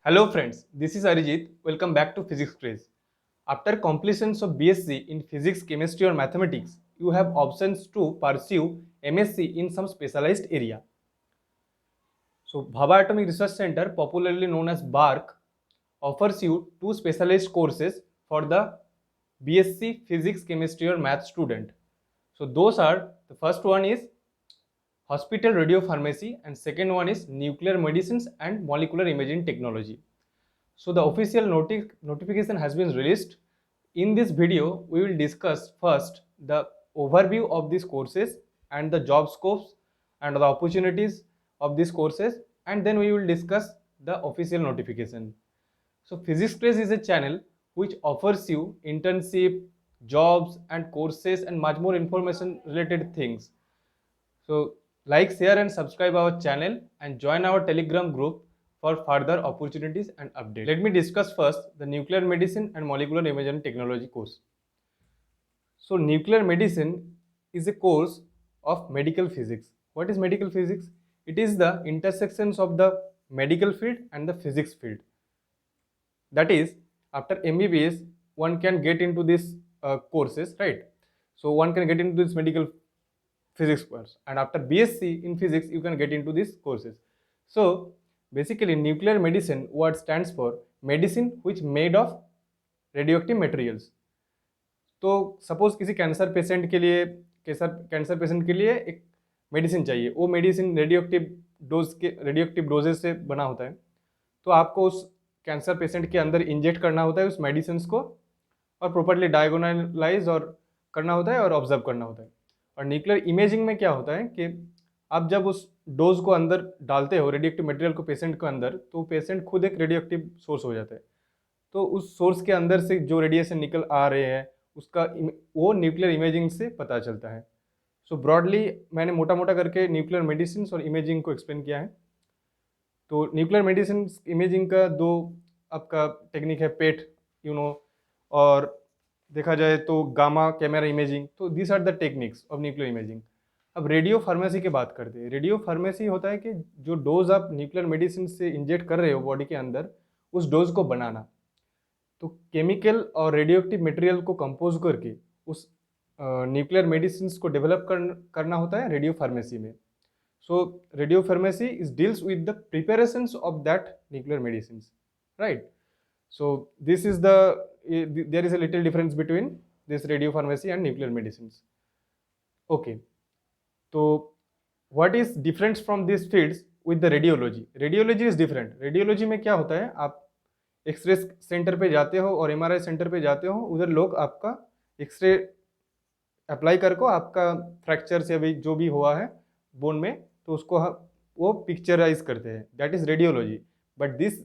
Hello friends, this is Arijit. Welcome back to Physics Craze. After completion of BSc in Physics, Chemistry or Mathematics, you have options to pursue MSc in some specialized area. So Bhabha Atomic Research Center, popularly known as BARC, offers you two specialized courses for the BSc Physics, Chemistry or Math student. So those are, the first one is Hospital Radiopharmacy and second one is Nuclear Medicines and Molecular Imaging Technology. So the official notification has been released. In this video, we will discuss first the overview of these courses and the job scopes and the opportunities of these courses, and then we will discuss the official notification. So Physics Craze is a channel which offers you internship, jobs and courses and much more information related things. So like, share and subscribe our channel and join our Telegram group for further opportunities and updates. Let me discuss first the Nuclear Medicine and Molecular Imaging Technology course. So nuclear medicine is a course of medical physics. What is medical physics? It is the intersections of the medical field and the physics field. That is, after MBBS, one can get into these courses, right? So one can get into this medical physics course, and after BSc in physics you can get into these courses. So basically nuclear medicine word stands for medicine which made of radioactive materials. तो suppose किसी cancer patient के लिए एक medicine चाहिए, वो medicine radioactive doses से बना होता है, तो आपको उस कैंसर पेशेंट के अंदर इंजेक्ट करना होता है उस मेडिसिन को और प्रॉपरली डायगोनलाइज और करना होता है और ऑब्जर्व करना होता है। और न्यूक्लियर इमेजिंग में क्या होता है कि आप जब उस डोज को अंदर डालते हो रेडियोएक्टिव मटेरियल को पेशेंट के अंदर, तो पेशेंट खुद एक रेडियोएक्टिव सोर्स हो जाता है। तो उस सोर्स के अंदर से जो रेडिएशन निकल आ रहे हैं उसका वो न्यूक्लियर इमेजिंग से पता चलता है। सो ब्रॉडली मैंने मोटा मोटा करके न्यूक्लियर मेडिसिन और इमेजिंग को एक्सप्लेन किया है। तो न्यूक्लियर मेडिसिन इमेजिंग का दो आपका टेक्निक है, पेट और देखा जाए तो गामा कैमरा इमेजिंग। तो this are the techniques of nuclear imaging. अब रेडियो फार्मेसी की बात करते हैं। रेडियो फार्मेसी होता है कि जो डोज आप न्यूक्लियर मेडिसिन से इंजेक्ट कर रहे हो बॉडी के अंदर, उस डोज को बनाना। तो केमिकल और रेडियोएक्टिव मटेरियल को कंपोज करके उस न्यूक्लियर मेडिसिन को डेवलप करना होता है रेडियो फार्मेसी में। So radio pharmacy is deals with the preparations of that nuclear medicine, right? So this is there is a little difference between this radio pharmacy and nuclear medicine. Okay, तो what is difference from this fields with the radiology? Radiology is different. Radiology में क्या होता है, आप x ray centre पे जाते हो और एमआरआई सेंटर पे जाते हो, उधर लोग आपका एक्सरे अप्लाई करके आपका फ्रैक्चर से अभी जो भी हुआ है बोन में, तो उसको वो पिक्चराइज करते हैं, that is radiology. But this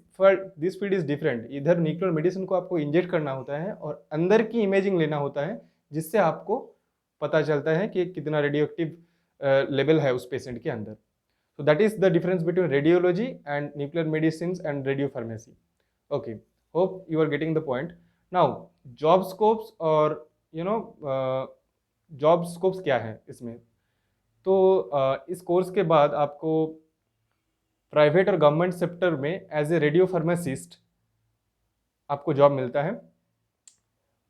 field is different. इधर न्यूक्लियर मेडिसिन को आपको इंजेक्ट करना होता है और अंदर की इमेजिंग लेना होता है, जिससे आपको पता चलता है कि कितना रेडियोएक्टिव लेवल है उस पेशेंट के अंदर। So that is the difference between radiology and nuclear medicine and radio pharmacy. Okay, hope you are getting the point. Now, job scopes और job scopes क्या है इसमें? तो इस कोर्स के बाद आपको प्राइवेट और गवर्नमेंट सेक्टर में एज ए रेडियो फार्मासिस्ट आपको जॉब मिलता है,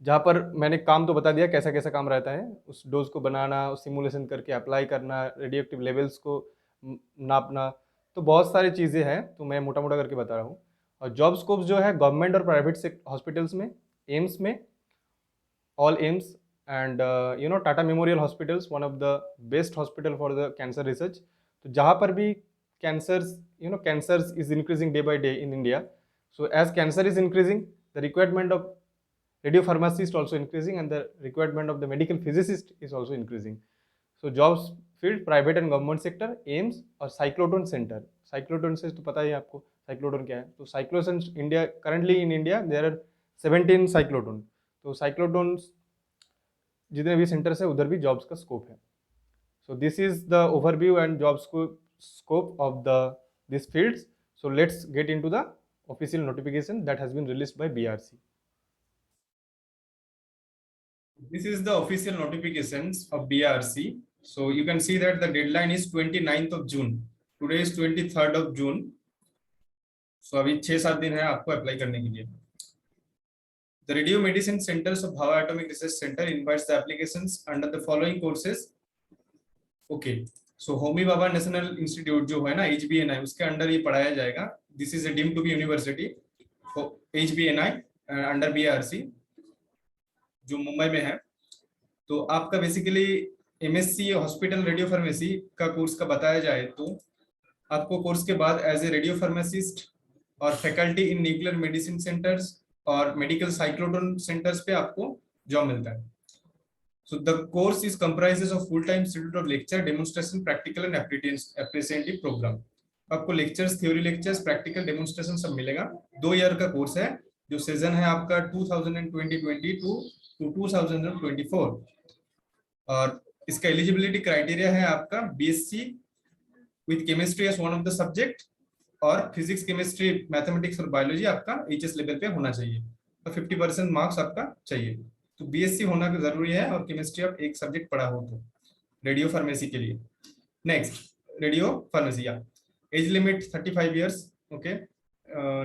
जहाँ पर मैंने काम तो बता दिया कैसा कैसा काम रहता है। उस डोज को बनाना, सिमुलेशन करके अप्लाई करना, रेडियोएक्टिव लेवल्स को नापना, तो बहुत सारी चीज़ें हैं, तो मैं मोटा मोटा करके बता रहा हूँ। और जॉब स्कोप्स जो है गवर्नमेंट और प्राइवेट हॉस्पिटल्स में, एम्स में, all AIIMS and Tata memorial hospitals, one of the best hospital for the cancer research. तो जहाँ पर भी cancers is increasing day by day in India, so as cancer is increasing, the requirement of radio pharmacist also increasing and the requirement of the medical physicist is also increasing. So jobs field private and government sector, AIIMS और cyclotron centre. Cyclotron से तो पता ही है आपको cyclotron क्या है। तो cyclotron India, currently in India there are 17 cyclotron. तो साइक्लोट्रॉन जितने भी सेंटर्स है उधर भी जॉब्स का स्कोप है। So this is the overview and job scope of the this fields. So let's get into the official notification that has been released by BRC. This is the official notifications of BRC. So you can see that the deadline is 29th of June. Today is 23rd of June. सो अभी 6-7 दिन है आपको apply करने के लिए। The Radio Medicine Centers of Bhava Atomic Research Center invites the applications under the following courses. Okay, so Homi Bhabha national institute जो है ना HBNI, उसके अंडर ये पढ़ाया जाएगा। This is a deemed to be university, HBNI under BRC जो मुंबई में है। तो आपका basically MSc hospital radio pharmacy का कोर्स का बताया जाए तो आपको कोर्स के बाद एज ए रेडियो फार्मासिस्ट और faculty in nuclear medicine centres और मेडिकल साइक्लोट्रॉन सेंटर्स पे आपको जॉब मिलता है। So the course is comprises of full-time schedule of lecture, demonstration, practical and appreciative program. आपको lectures, theory lectures, practical demonstration सब मिलेगा। 2 year का कोर्स है, जो सीजन है आपका 2022 to 2024। और इसका एलिजिबिलिटी क्राइटेरिया है आपका BSc with chemistry as one of the subject और फिजिक्स, केमिस्ट्री, मैथमेटिक्स और बायोलॉजी आपका HS लेवल पे होना चाहिए और 50% मार्क्स आपका चाहिए। तो BSc होना जरूरी है और केमिस्ट्री आप एक सब्जेक्ट पढ़ा हो तो रेडियो फार्मेसी के लिए। Next radio pharmacy, age limit 35 years. Okay,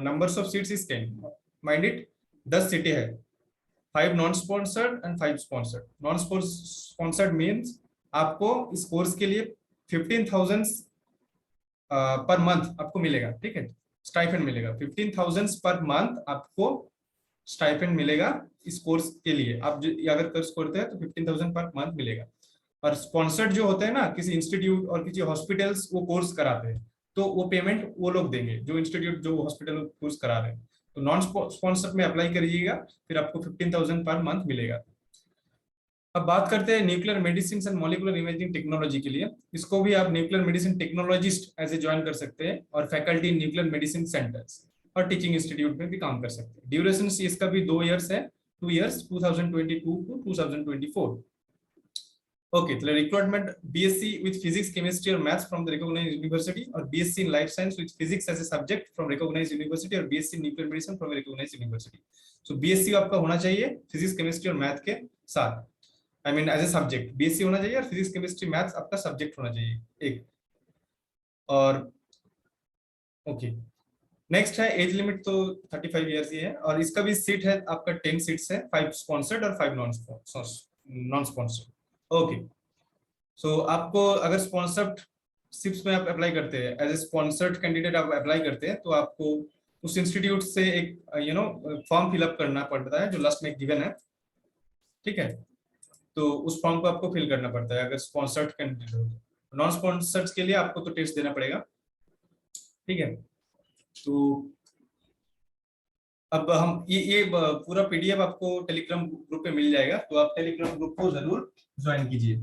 numbers of seats is 10, mind it 10 सीटें है, 5 non sponsored and 5 sponsored. Non sponsored means आपको इस कोर्स के लिए 15,000 पर मंथ आपको मिलेगा, ठीक है, स्टाइपेंड मिलेगा। 15,000 पर मंथ आपको स्टाइपेंड मिलेगा इस कोर्स के लिए। आप अगर कोर्स करते हैं तो 15,000 पर मंथ मिलेगा। और स्पॉन्सर्ड जो होते हैं ना, किसी इंस्टीट्यूट और किसी हॉस्पिटल्स वो कोर्स कराते हैं तो वो पेमेंट वो लोग देंगे, जो इंस्टीट्यूट जो हॉस्पिटल कोर्स करा रहे हैं। तो नॉन स्पॉन्सर्ड में अप्लाई करिएगा, फिर आपको 15,000 पर मंथ मिलेगा। अब बात करते हैं nuclear medicine and molecular imaging technology के लिए। इसको भी आप न्यूक्लियर मेडिसिन टेक्नोलॉजिस्ट ऐसे ज्वाइन कर सकते हैं और faculty in nuclear medicine centres और टीचिंग इंस्टीट्यूट में भी काम कर सकते हैं। ड्यूरेशन इसका भी 2 इयर्स है, 2 इयर्स 2022 टू 2024। ओके, तो requirement BSc with physics, chemistry और maths from the recognised university और BSc in life science with physics as a subject from recognised university और BSc in nuclear medicine from recognised university. So BSc आपका होना चाहिए physics, chemistry और math के साथ, I mean as a subject BSc होना चाहिए और फिजिक्स, केमिस्ट्री, मैथ्स आपका सब्जेक्ट होना चाहिए एक। और ओके, नेक्स्ट है एज लिमिट तो 35 इयर्स ही है और इसका भी सीट है आपका 10 सीट्स है, 5 स्पॉन्सर्ड और 5 नॉन स्पॉन्सर्ड। ओके, सो आपको अगर स्पॉन्सर्ड शिप्स में आप अप्लाई करते हैं, एज ए स्पॉन्सर्ड कैंडिडेट आप अप्लाई करते हैं तो आपको उस इंस्टीट्यूट से एक फॉर्म फिलअप करना पड़ता है जो लास्ट में गिवन है, ठीक है। तो उस फॉर्म को आपको फिल करना पड़ता है अगर स्पॉन्सर्ड कैंडिडेट हो। नॉन स्पॉन्सर्ड के लिए आपको तो टेस्ट देना पड़ेगा, ठीक है। तो अब हम ये पूरा PDF आपको टेलीग्राम ग्रुप पे मिल जाएगा, तो आप टेलीग्राम ग्रुप को जरूर ज्वाइन कीजिए।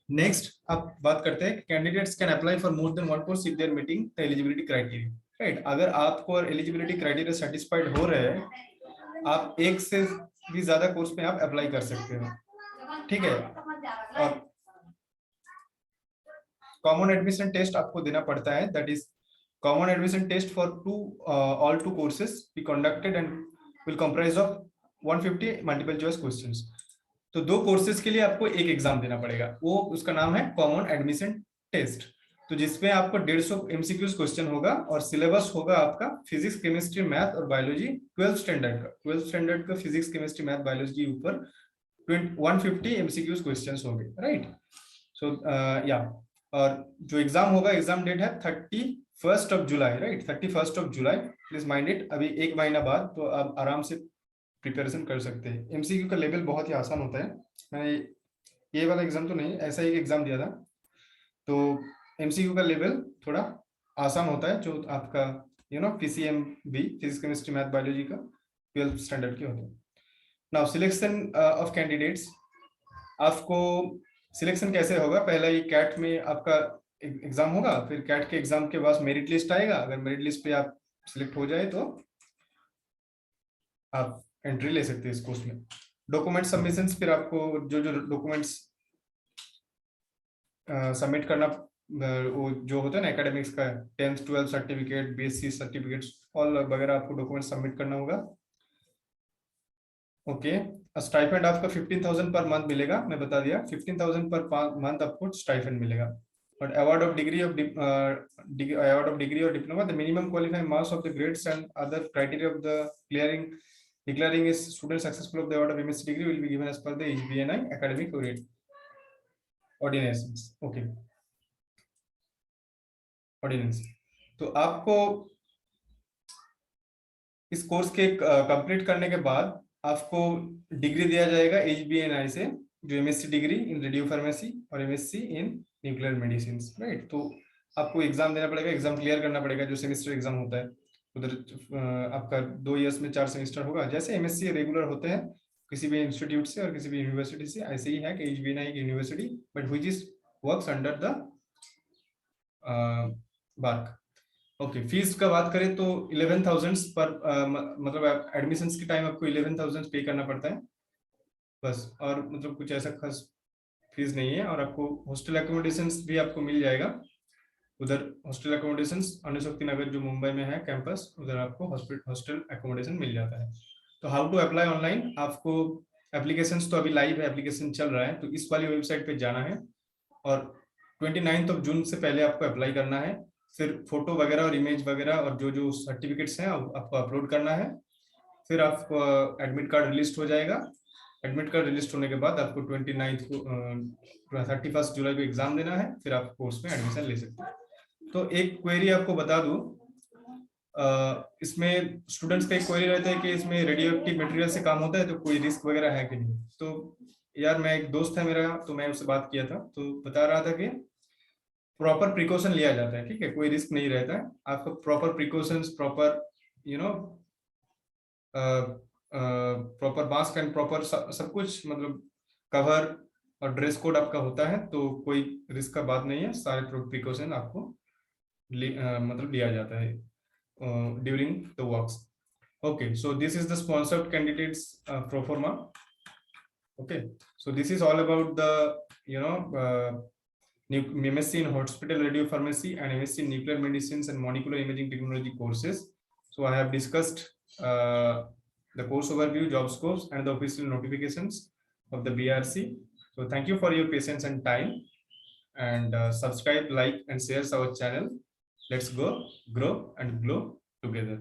नेक्स्ट आप बात करते हैं candidates can apply for more than 1 course if they are meeting the eligibility criteria, right. अगर आपको एलिजिबिलिटी क्राइटेरिया सेटिस्फाइड हो रहे हैं, आप एक से भी ज्यादा कोर्स में आप अप्लाई कर सकते हो, ठीक है। और कॉमन एडमिशन टेस्ट आपको देना पड़ता है, that is common admission test for all two courses be conducted and will comprise of 150 multiple choice questions। तो 2 कोर्सेज के लिए आपको एक एग्जाम देना पड़ेगा, वो उसका नाम है कॉमन एडमिशन टेस्ट। तो जिसमें आपको 150 MCQs क्वेश्चन होगा और सिलेबस होगा आपका फिजिक्स, केमिस्ट्री, मैथ और बायोलॉजी 12th स्टैंडर्ड का फिजिक्स, केमिस्ट्री, मैथ, बायोलॉजी के ऊपर 150 MCQs क्वेश्चंस होंगे, राइट। सो या, और जो एग्जाम होगा, एग्जाम डेट है 31st of July, right, 31st of July. Please mind it, अभी 1 महीना बाद, तो आप आराम से प्रिपरेशन कर सकते हैं। MCQ का लेवल बहुत ही आसान होता है। मैंने ये वाला एग्जाम तो नहीं, ऐसा ही एग्जाम दिया था, तो MCQ का लेवल थोड़ा आसान होता है, जो आपका PCM भी फिजिक्स, केमिस्ट्री, मैथ, बायोलॉजी का 12th स्टैंडर्ड के होते हैं। नाउ सिलेक्शन ऑफ कैंडिडेट्स, आपको सिलेक्शन कैसे होगा? पहला ये कैट में आपका एग्जाम होगा, फिर कैट के एग्जाम के बाद मेरिट लिस्ट आएगा। अगर मेरिट लिस्ट पे आप सिलेक्ट हो जाए तो आप एंट्री ले सकते हैं इस कोर्स में। डॉक्यूमेंट सबमिशंस, फिर आपको जो डॉक्यूमेंट्स सबमिट करना वो जो होता है ना एकेडमिक्स का, 10th 12th certificate, BSc certificates all वगैरह आपको डॉक्यूमेंट सबमिट करना होगा। ओके, स्टाइपेंड आपका 15,000 पर मंथ मिलेगा, मैं बता दिया 15,000 पर मंथ आपको स्टाइपेंड मिलेगा। But award of degree of award of degree or diploma, the minimum qualifying marks of the grades and other criteria of the declaring a student successful of the award of MSc degree will be given as per the HBNI academic ordinations. Okay, ordinance. तो आपको इस course के complete करने के बाद आपको degree दिया जाएगा HBNI से, जो MSc degree in radio pharmacy और MSc इन न्यूक्लियर मेडिसिन, राइट। तो आपको एग्जाम देना पड़ेगा, एग्जाम क्लियर करना पड़ेगा, जो सेमेस्टर एग्जाम होता है उधर आपका 2 इयर्स में 4 सेमेस्टर होगा, जैसे MSc रेगुलर होते हैं किसी भी इंस्टीट्यूट से और किसी भी यूनिवर्सिटी से, ऐसे ही है कि HBNI की university, but which is works under the BARC. ओके, फीस का बात करें तो 11,000 पर मतलब एडमिशन के टाइम आपको 11,000 पे करना पड़ता है बस, और मतलब कुछ ऐसा खास फीस नहीं है। और आपको हॉस्टल एकोमोडेशन भी आपको मिल जाएगा उधर, हॉस्टल एकोमोडेशन अनुशक्ति नगर जो मुंबई में है कैंपस, उधर आपको हॉस्टल एकोमोडेशन मिल जाता है। तो हाउ टू अप्लाई ऑनलाइन, आपको एप्लीकेशंस तो अभी लाइव है, एप्लीकेशन चल रहा है, तो इस वाली वेबसाइट पे जाना है और 29 जून से पहले आपको अप्लाई करना है। फिर फोटो वगैरह और इमेज वगैरह और जो जो सर्टिफिकेट्स हैं आपको अपलोड करना है। फिर आपको एडमिट कार्ड रिलीज हो जाएगा। एडमिट कार्ड रिलीज होने के बाद आपको 31 जुलाई को एग्जाम देना है, फिर आप कोर्स में एडमिशन ले सकते हैं। तो एक क्वेरी आपको बता दूं, इसमें स्टूडेंट्स का एक क्वेरी रहता है कि इसमें रेडियो एक्टिव मटेरियल से काम होता है तो कोई रिस्क वगैरह है कि नहीं। तो यार मैं एक दोस्त है मेरा, तो मैं उससे बात किया था तो बता रहा था कि प्रॉपर प्रिकॉशन लिया जाता है, ठीक है, कोई रिस्क नहीं रहता है। आपको proper precautions, proper you know proper mask and proper सब कुछ, मतलब कवर और ड्रेस कोड आपका होता है, तो कोई रिस्क का बात नहीं है, सारे प्रिकॉशन आपको मतलब लिया जाता है during the works. Okay, so this is the sponsored candidates pro forma. Okay, so this is all about the MSc in hospital radio pharmacy and MSc in nuclear medicines and molecular imaging technology courses. So I have discussed the course overview, job scopes, and the official notifications of the BRC. So thank you for your patience and time, and subscribe, like, and share our channel. Let's go, grow, and glow together.